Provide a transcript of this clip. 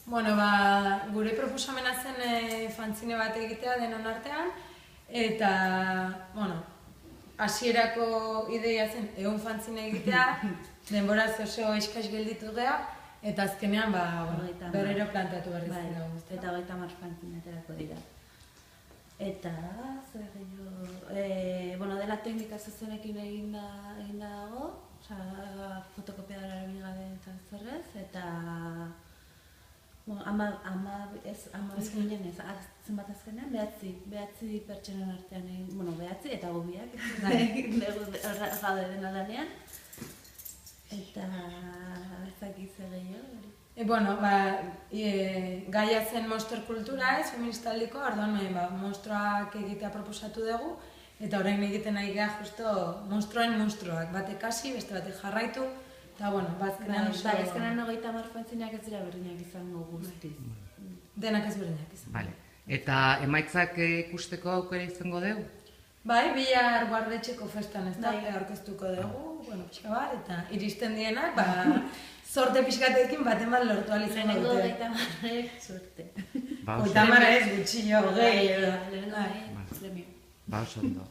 Bueno, gure proposamena zen fanzine bat egitea denon artean, eta, bueno, hasierako ideia zen egun fanzine egitea, denboraz oso eskas gelditu geha, eta azkenean, berriro plantatu berriz dira. Eta 30 fanzine aterako dira. Eta, zer gehiago, dela teknika zuzenekin egin dago, fotokopiadora erabil gabe eta zerrez, eta zenbat azkenean, behatzi pertsonen artean egin, behatzi eta gobiak, gaude dena lanean, eta ezakiz gehiago. Gaia zen monster kultura ez, feministaldiko, orduan monstroak egitea proposatu dugu, eta orain egiten nahi geha justo monstroen monstroak, batek hasi, beste batek jarraitu, eta bazkenean oso... Ezkenean 30 fanzineak ez dira berdinak izango guztiz. Denak ez berdinak izango. Eta emaitzak ikusteko aukera izango dugu? Bai, bihar Guardetxeko festan ez da, aurkeztuko dugu, pixka bat, eta iristen dienak, sorte pixkatekin baten bat lortu alizango dute. Lehenengo 30 sorte. 30 ez gutxillo, 20 edo. Premio. Oso ondo.